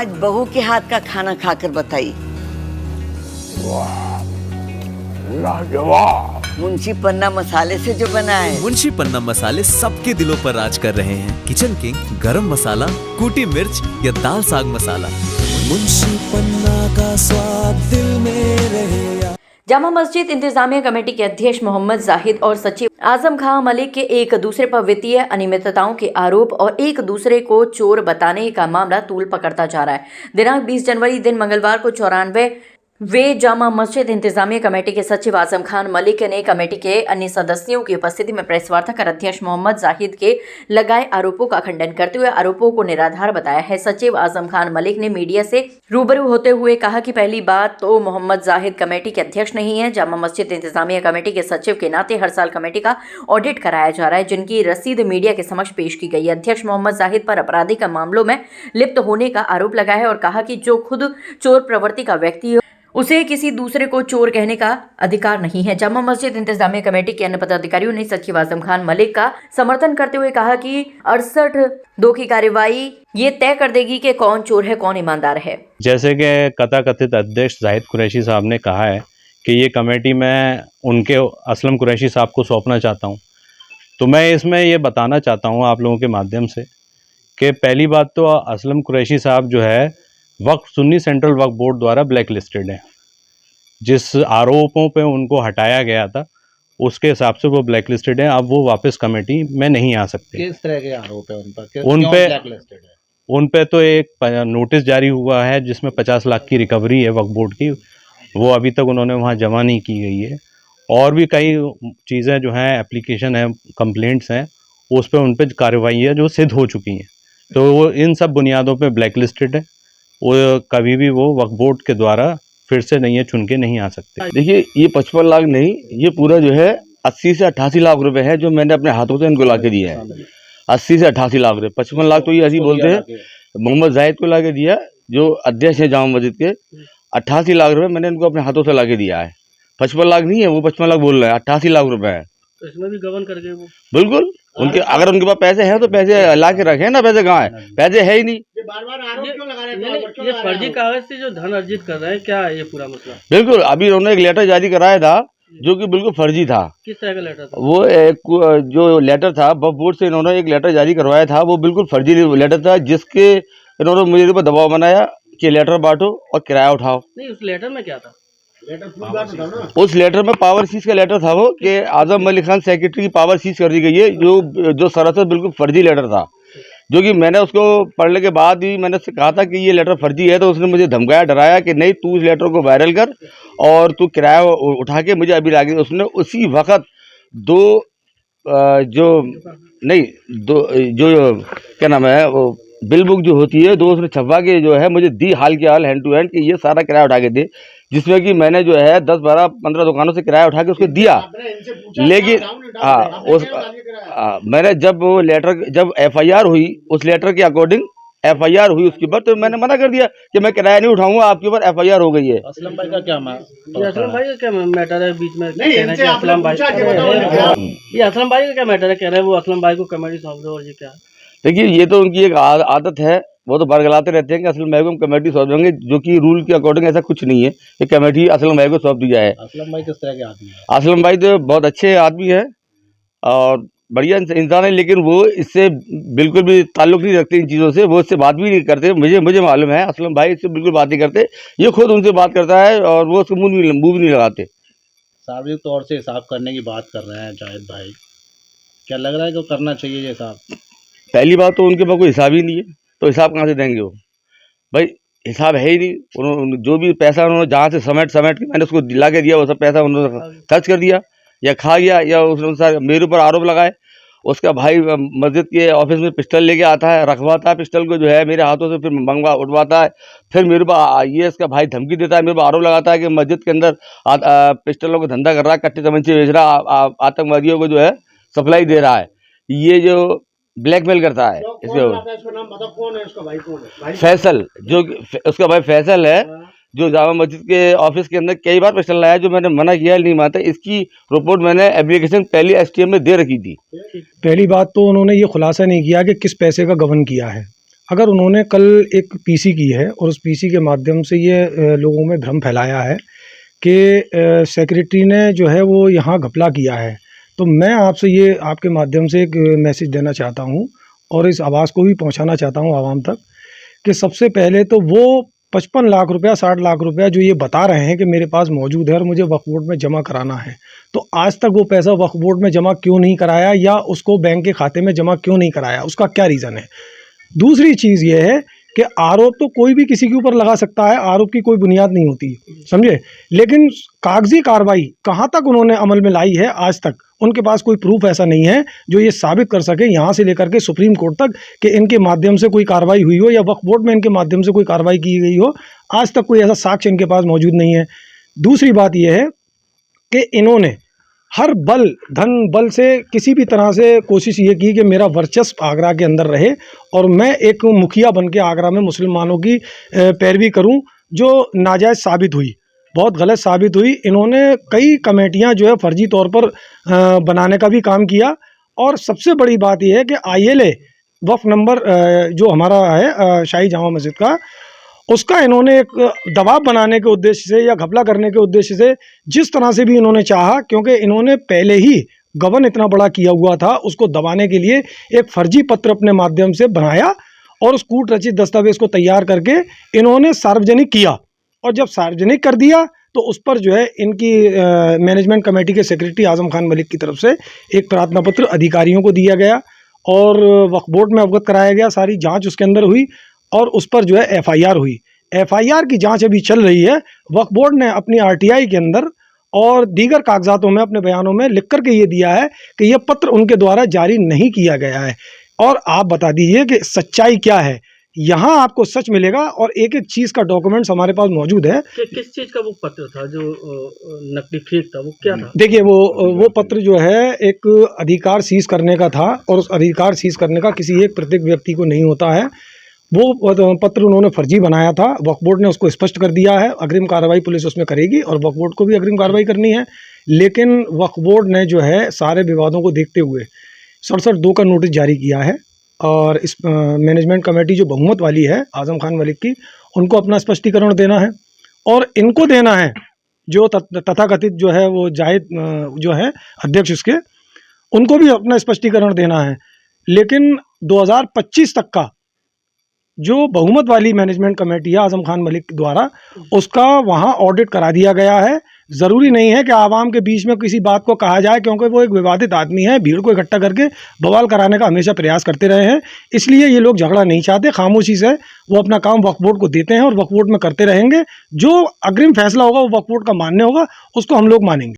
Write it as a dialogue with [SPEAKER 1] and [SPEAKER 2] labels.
[SPEAKER 1] आज बहू के हाथ का खाना खाकर बताई।
[SPEAKER 2] लाजवाब।
[SPEAKER 1] मुंशी पन्ना मसाले से जो बना है।
[SPEAKER 3] मुंशी पन्ना मसाले सबके दिलों पर राज कर रहे हैं। किचन किंग, गरम मसाला, कूटी मिर्च या दाल साग मसाला, मुंशी पन्ना का स्वाद दिल में रहे।
[SPEAKER 4] जामा मस्जिद इंतजामिया कमेटी के अध्यक्ष मोहम्मद जाहिद और सचिव आजम खां मलिक के एक दूसरे पर वित्तीय अनियमितताओं के आरोप और एक दूसरे को चोर बताने का मामला तूल पकड़ता जा रहा है। दिनांक 20 जनवरी दिन मंगलवार को 94 वे जामा मस्जिद इंतजामिया कमेटी के सचिव आजम खान मलिक ने कमेटी के अन्य सदस्यों की उपस्थिति में प्रेस वार्ता कर अध्यक्ष मोहम्मद जाहिद के लगाए आरोपों का खंडन करते हुए आरोपों को निराधार बताया है। सचिव आजम खान मलिक ने मीडिया से रूबरू होते हुए कहा कि पहली बात तो मोहम्मद जाहिद कमेटी के अध्यक्ष नहीं है। जामा मस्जिद इंतजामिया कमेटी के सचिव के नाते हर साल कमेटी का ऑडिट कराया जा रहा है, जिनकी रसीद मीडिया के समक्ष पेश की गई है। अध्यक्ष मोहम्मद जाहिद पर आपराधिक मामलों में लिप्त होने का आरोप लगाया है और कहा कि जो खुद चोर प्रवृत्ति का व्यक्ति है उसे किसी दूसरे को चोर कहने का अधिकार नहीं है। जामा मस्जिद इंतजामिया कमेटी के अन्य पदाधिकारियों ने सचिव आजम खान मलिक का समर्थन करते हुए कहा कि 68(2) की कार्यवाही ये तय कर देगी कि कौन चोर है कौन ईमानदार है।
[SPEAKER 5] जैसे कि कथित अध्यक्ष जाहिद कुरैशी साहब ने कहा है कि ये कमेटी मैं उनके असलम कुरैशी साहब को सौंपना चाहता हूँ, तो मैं इसमें ये बताना चाहता हूँ आप लोगों के माध्यम से कि पहली बात तो असलम कुरैशी साहब जो है वक्फ सुन्नी सेंट्रल वक्फ बोर्ड द्वारा ब्लैक लिस्टेड है। जिस आरोपों पे उनको हटाया गया था उसके हिसाब से वो ब्लैक लिस्टेड है। अब वो वापस कमेटी में नहीं आ सकते।
[SPEAKER 2] किस तरह के आरोप है उन पर?
[SPEAKER 5] उन पे तो एक नोटिस जारी हुआ है जिसमें 50 लाख की रिकवरी है वक्फ बोर्ड की, वो अभी तक उन्होंने वहाँ जमा नहीं की गई है। और भी कई चीज़ें जो हैं, एप्लीकेशन है, कंप्लेंट्स हैं, उस पर उन पर कार्रवाई है जो सिद्ध हो चुकी हैं। तो वो इन सब बुनियादों पे ब्लैक लिस्टेड है। वो कभी भी वो वक्फ बोर्ड के द्वारा फिर से नहीं है चुन के नहीं आ सकते।
[SPEAKER 6] देखिए, ये 55 लाख नहीं, ये पूरा जो है 80 से 88 लाख रुपए है जो मैंने अपने हाथों से इनको ला के दिया है। 80 से 88 लाख रुपए, 55 लाख तो ये ऐसे ही बोलते हैं। मोहम्मद जाहिद को ला के दिया, जो अध्यक्ष है जामा मस्जिद के। 88 लाख रुपए मैंने इनको अपने हाथों से ला के दिया है। 55 लाख नहीं है, वो 55 लाख बोल रहे हैं, 88 लाख रुपए है।
[SPEAKER 2] तो इसमें भी गबन करके वो
[SPEAKER 6] बिल्कुल उनके, अगर उनके पास पैसे हैं तो पैसे ला के रखे ना, पैसे कहाँ है? पैसे है ही नहीं।
[SPEAKER 2] बार-बार आरोप क्यों लगा रहे हैं? ये फर्जी कागज से जो धन अर्जित कर रहे हैं, क्या है ये पूरा मसला?
[SPEAKER 6] बिल्कुल, अभी उन्होंने एक लेटर जारी कराया था जो कि बिल्कुल फर्जी था।
[SPEAKER 2] किस तरह का लेटर था?
[SPEAKER 6] वो एक जो लेटर था वक्फ बोर्ड से इन्होंने एक लेटर जारी करवाया था, वो बिल्कुल फर्जी लेटर था, जिसके इन्होंने मुझे ऊपर दबाव बनाया कि लेटर बांटो और किराया उठाओ।
[SPEAKER 2] नहीं, उस लेटर में क्या था?
[SPEAKER 6] उस लेटर में पावर सीज का लेटर था वो, कि आजम मलिक खान सेक्रेटरी की पावर सीज कर दी गई है, जो सरासर बिल्कुल फर्जी लेटर था। जो कि मैंने उसको पढ़ने के बाद ही मैंने उससे कहा था कि ये लेटर फर्जी है, तो उसने मुझे धमकाया, डराया कि नहीं तू इस लेटर को वायरल कर और तू किराया उठा के मुझे अभी लाके। उसने उसी वक्त जो क्या नाम है, वो बिल बुक जो होती है, दो उसने छपवा के जो है मुझे दी, हाल के हाल, हैंड टू हैंड, कि ये सारा किराया उठा के दे, जिसमें कि मैंने जो है 10, 12, 15 दुकानों से किराया उठा के उसको दिया। लेकिन मैंने जब वो लेटर, जब FIR हुई उस लेटर के अकॉर्डिंग FIR हुई उसके ऊपर, तो मैंने मना कर दिया कि मैं किराया नहीं उठाऊंगा, आपके ऊपर FIR हो गई है।
[SPEAKER 2] असलम भाई का क्या मैटर है बीच में? ये असलम भाई का क्या मैटर है? कह रहे हैं वो असलम भाई को कमेटी सौंप दो, और ये क्या?
[SPEAKER 6] देखिए, ये तो उनकी एक आदत है, वो तो बरगलाते रहते हैं कि असलम भाई को हम कमेटी सौंप देंगे, जो कि रूल के अकॉर्डिंग ऐसा कुछ नहीं है कि कमेटी असलम भाई को सौंप दी जाए।
[SPEAKER 2] असलम भाई किस तरह के आदमी है?
[SPEAKER 6] असलम भाई तो बहुत अच्छे आदमी है और बढ़िया इंसान है, लेकिन वो इससे बिल्कुल भी ताल्लुक नहीं रखते इन चीज़ों से, वो इससे बात भी नहीं करते। मुझे मालूम है, असलम भाई इससे बिल्कुल बात नहीं करते, ये खुद उनसे बात करता है और वो उसको मुँह भी नहीं लगाते।
[SPEAKER 2] सार्वजनिक तौर से हिसाब करने की बात कर रहे हैं जाहिद भाई, क्या लग रहा है कि करना चाहिए ये हिसाब?
[SPEAKER 6] पहली बात तो उनके पास कोई हिसाब ही नहीं है, तो हिसाब कहाँ से देंगे वो? भाई हिसाब है ही नहीं। उन्होंने जो भी पैसा उन्होंने जहाँ से समेट के मैंने उसको दिला के दिया, वो सब पैसा उन्होंने खर्च कर दिया या खा गया, या उसने मेरे ऊपर आरोप लगाए। उसका भाई मस्जिद के ऑफिस में पिस्टल लेके आता है, रखवाता है पिस्टल को जो है मेरे हाथों से, फिर उठवाता है, फिर मेरे ऊपर ये इसका भाई धमकी देता है, मेरे ऊपर आरोप लगाता है कि मस्जिद के अंदर पिस्टलों को धंधा कर रहा है, कट्टे तमंचे बेच रहा है, आतंकवादियों को जो है सप्लाई दे रहा है, ये जो ब्लैकमेल करता है। फैसल, जो उसका भाई फैसल है, जो जामा मस्जिद के ऑफिस के अंदर कई बार पिस्टल लाया, जो मैंने मना किया, नहीं मानता। इसकी रिपोर्ट मैंने एप्लीकेशन पहली STM में दे रखी थी।
[SPEAKER 7] पहली बात तो उन्होंने ये खुलासा नहीं किया कि किस पैसे का गबन किया है। अगर उन्होंने कल एक पीसी की है और उस पीसी के माध्यम से ये लोगों में भ्रम फैलाया है कि सेक्रेटरी ने जो है वो यहाँ घपला किया है, तो मैं आपसे ये आपके माध्यम से एक मैसेज देना चाहता हूँ और इस आवाज़ को भी पहुँचाना चाहता हूँ आवाम तक कि सबसे पहले तो वो 55 लाख रुपया 60 लाख रुपया जो ये बता रहे हैं कि मेरे पास मौजूद है और मुझे वक्फ बोर्ड में जमा कराना है, तो आज तक वो पैसा वक्फ बोर्ड में जमा क्यों नहीं कराया या उसको बैंक के खाते में जमा क्यों नहीं कराया, उसका क्या रीज़न है। दूसरी चीज़ ये है कि आरोप तो कोई भी किसी के ऊपर लगा सकता है, आरोप की कोई बुनियाद नहीं होती, समझे, लेकिन कागजी कार्रवाई कहाँ तक उन्होंने अमल में लाई है, आज तक उनके पास कोई प्रूफ ऐसा नहीं है जो ये साबित कर सके यहाँ से लेकर के सुप्रीम कोर्ट तक कि इनके माध्यम से कोई कार्रवाई हुई हो या वक्फ बोर्ड में इनके माध्यम से कोई कार्रवाई की गई हो। आज तक कोई ऐसा साक्ष्य इनके पास मौजूद नहीं है। दूसरी बात यह है कि इन्होंने हर बल धन बल से किसी भी तरह से कोशिश ये की कि मेरा वर्चस्व आगरा के अंदर रहे और मैं एक मुखिया बन के आगरा में मुसलमानों की पैरवी करूं, जो नाजायज़ साबित हुई, बहुत गलत साबित हुई। इन्होंने कई कमेटियां जो है फर्जी तौर पर बनाने का भी काम किया और सबसे बड़ी बात यह है कि ILA वक्फ नंबर जो हमारा है शाही जामा मस्जिद का, उसका इन्होंने एक दबाव बनाने के उद्देश्य से या घपला करने के उद्देश्य से जिस तरह से भी इन्होंने चाहा, क्योंकि इन्होंने पहले ही गबन इतना बड़ा किया हुआ था, उसको दबाने के लिए एक फर्जी पत्र अपने माध्यम से बनाया और उस कूट रचित दस्तावेज को तैयार करके इन्होंने सार्वजनिक किया और जब सार्वजनिक कर दिया तो उस पर जो है इनकी मैनेजमेंट कमेटी के सेक्रेटरी आजम खान मलिक की तरफ से एक प्रार्थना पत्र अधिकारियों को दिया गया और वक्फ बोर्ड में अवगत कराया गया, सारी जांच उसके अंदर हुई और उस पर जो है FIR हुई। FIR की जांच अभी चल रही है। वक्फ बोर्ड ने अपनी RTI के अंदर और दीगर कागजातों में अपने बयानों में लिख करके ये दिया है कि यह पत्र उनके द्वारा जारी नहीं किया गया है। और आप बता दीजिए कि सच्चाई क्या है, यहाँ आपको सच मिलेगा और एक एक चीज़ का डॉक्यूमेंट्स हमारे पास मौजूद है।
[SPEAKER 2] किस चीज़ का वो पत्र था जो नकली फेक था, वो क्या था?
[SPEAKER 7] देखिए वो पत्र जो है एक अधिकार सीज करने का था और उस अधिकार सीज करने का किसी एक प्रत्येक व्यक्ति को नहीं होता है। वो पत्र उन्होंने फर्जी बनाया था, वक्फ बोर्ड ने उसको स्पष्ट कर दिया है। अग्रिम कार्रवाई पुलिस उसमें करेगी और वक्फ बोर्ड को भी अग्रिम कार्रवाई करनी है, लेकिन वक्फ बोर्ड ने जो है सारे विवादों को देखते हुए 67(2) का नोटिस जारी किया है और इस मैनेजमेंट कमेटी जो बहुमत वाली है आजम खान मलिक की, उनको अपना स्पष्टीकरण देना है और इनको देना है जो तथाकथित जो है वो जाहिद जो है अध्यक्ष उसके, उनको भी अपना स्पष्टीकरण देना है। लेकिन 2025 तक का जो बहुमत वाली मैनेजमेंट कमेटी है आजम खान मलिक द्वारा, उसका वहाँ ऑडिट करा दिया गया है। ज़रूरी नहीं है कि आवाम के बीच में किसी बात को कहा जाए, क्योंकि वो एक विवादित आदमी है, भीड़ को इकट्ठा करके बवाल कराने का हमेशा प्रयास करते रहे हैं, इसलिए ये लोग झगड़ा नहीं चाहते। खामोशी से वो अपना काम वक्फ बोर्ड को देते हैं और वक्फ बोर्ड में करते रहेंगे। जो अग्रिम फैसला होगा वो वक्फ बोर्ड का मान्य होगा, उसको हम लोग मानेंगे।